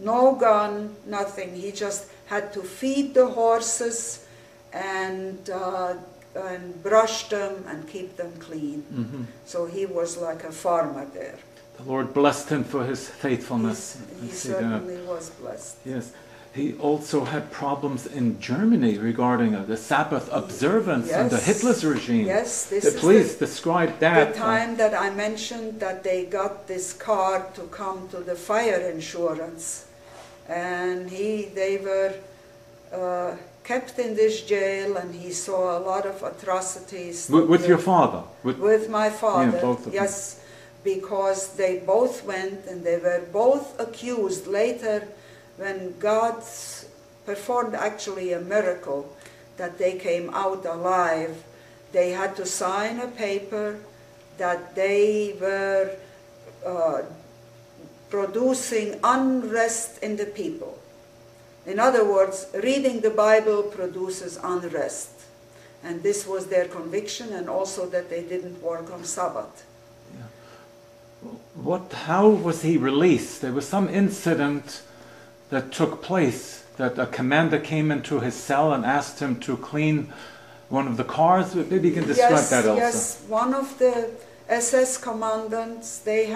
no gun, nothing. He just had to feed the horses and brush them and keep them clean. So he was like a farmer there. The Lord blessed him for his faithfulness. He certainly was blessed. Yes. He also had problems in Germany regarding the Sabbath observance under Hitler's regime. Yes, please describe that. The time that I mentioned that they got this card to come to the fire insurance, and they were kept in this jail, and he saw a lot of atrocities. With your father? With my father, yeah, both of yes, because they both went and they were both accused later. When God performed actually a miracle that they came out alive, they had to sign a paper that they were producing unrest in the people. In other words, reading the Bible produces unrest. And this was their conviction, and also that they didn't work on Sabbath. Yeah. How was he released? There was some incident that took place, that a commander came into his cell and asked him to clean one of the cars. Maybe you can describe that also. Yes, one of the SS commandants, they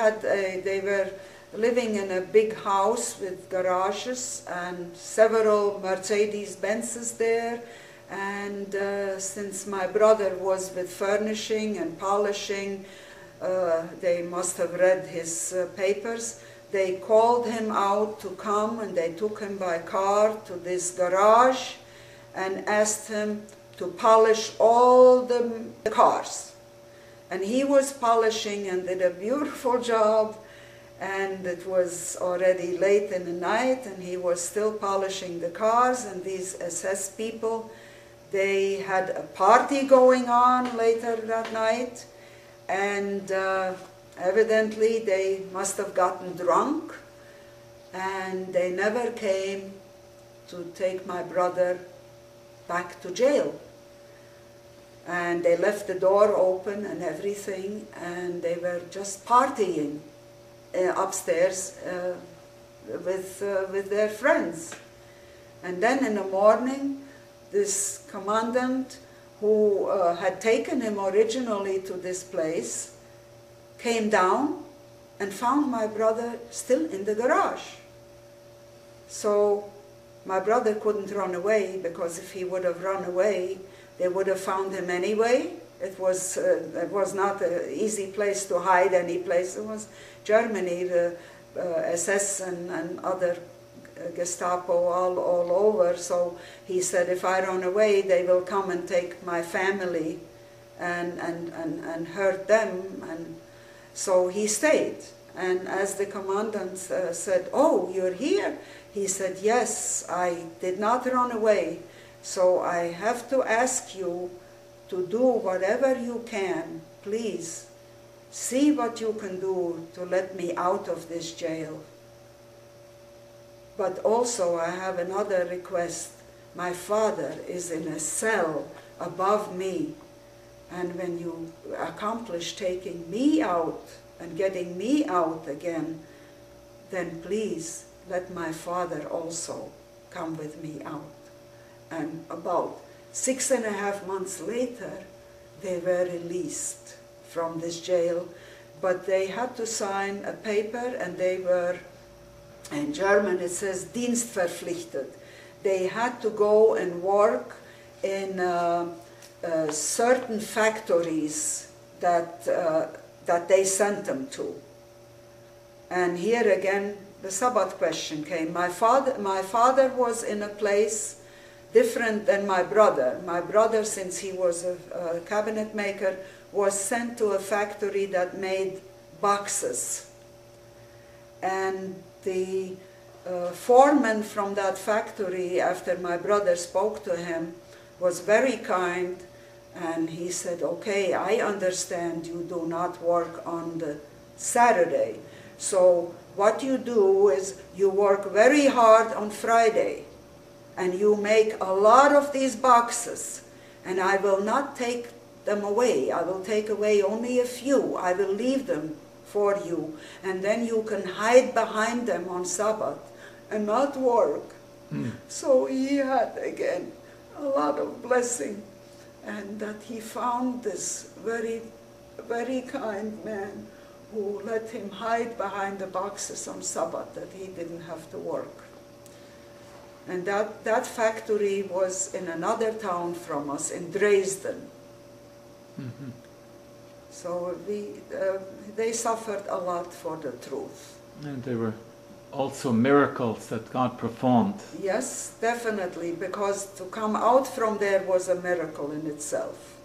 were living in a big house with garages and several Mercedes-Benzes there. And since my brother was with furnishing and polishing, they must have read his papers. They called him out to come, and they took him by car to this garage and asked him to polish all the cars. And he was polishing and did a beautiful job, and it was already late in the night, and he was still polishing the cars, and these SS people, they had a party going on later that night, and evidently they must have gotten drunk, and they never came to take my brother back to jail. And they left the door open and everything, and they were just partying upstairs with their friends. And then in the morning, this commandant who had taken him originally to this place came down and found my brother still in the garage. So my brother couldn't run away, because if he would have run away, they would have found him anyway. It was not an easy place to hide any place. It was Germany, the SS and other Gestapo all over. So he said, if I run away, they will come and take my family and hurt them. And so he stayed. And as the commandant said, oh, you're here? He said, yes, I did not run away. So I have to ask you to do whatever you can. Please, see what you can do to let me out of this jail. But also I have another request. My father is in a cell above me. And when you accomplish taking me out and getting me out again, then please let my father also come with me out. And about 6.5 months later, they were released from this jail, but they had to sign a paper, and they were, in German it says Dienstverpflichtet. They had to go and work in certain factories that they sent them to. And here again, the Sabbath question came. My father was in a place different than my brother. My brother, since he was a cabinet maker, was sent to a factory that made boxes. And the foreman from that factory, after my brother spoke to him, was very kind, and he said, okay, I understand you do not work on the Saturday, so what you do is you work very hard on Friday, and you make a lot of these boxes, and I will not take them away. I will take away only a few. I will leave them for you, and then you can hide behind them on Sabbath and not work. So he had again a lot of blessing, and that he found this very, very kind man who let him hide behind the boxes on Sabbath, that he didn't have to work. And that factory was in another town from us, in Dresden. So they suffered a lot for the truth. And there were also miracles that God performed. Yes, definitely, because to come out from there was a miracle in itself.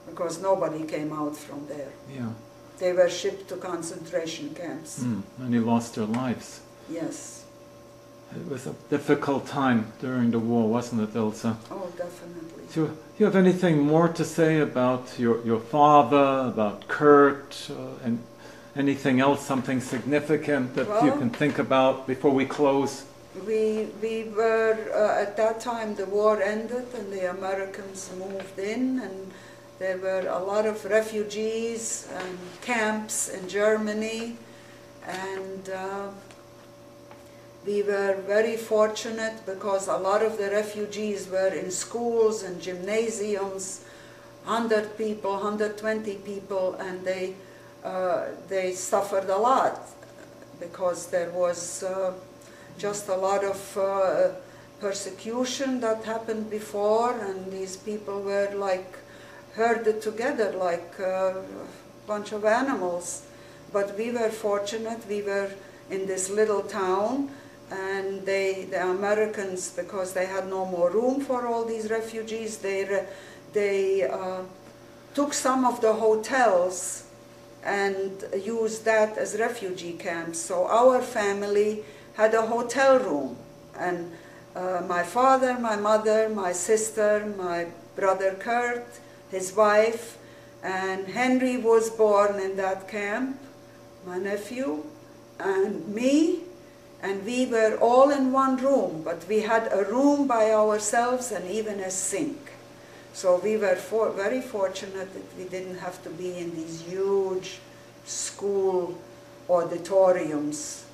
Because nobody came out from there. Yeah. They were shipped to concentration camps. Many lost their lives. Yes. It was a difficult time during the war, wasn't it, Ilse? Oh, definitely. Do you have anything more to say about your father, about Kurt, and anything else, something significant that you can think about before we close? We were, at that time the war ended and the Americans moved in, and there were a lot of refugees and camps in Germany, and we were very fortunate because a lot of the refugees were in schools and gymnasiums, 100 people, 120 people, and they suffered a lot because there was just a lot of persecution that happened before, and these people were like herded together like a bunch of animals. But we were fortunate, we were in this little town, and the Americans, because they had no more room for all these refugees, they took some of the hotels and used that as refugee camps. So our family had a hotel room, and my father, my mother, my sister, my brother Kurt, his wife, and Henry was born in that camp, my nephew, and me, and we were all in one room, but we had a room by ourselves and even a sink. So we were very fortunate that we didn't have to be in these huge school auditoriums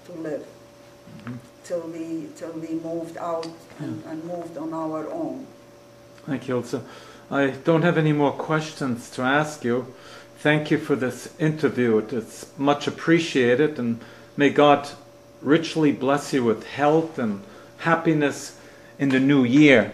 to live till we moved out and moved on our own. Thank you, Ilse. I don't have any more questions to ask you. Thank you for this interview. It's much appreciated, and may God richly bless you with health and happiness in the new year.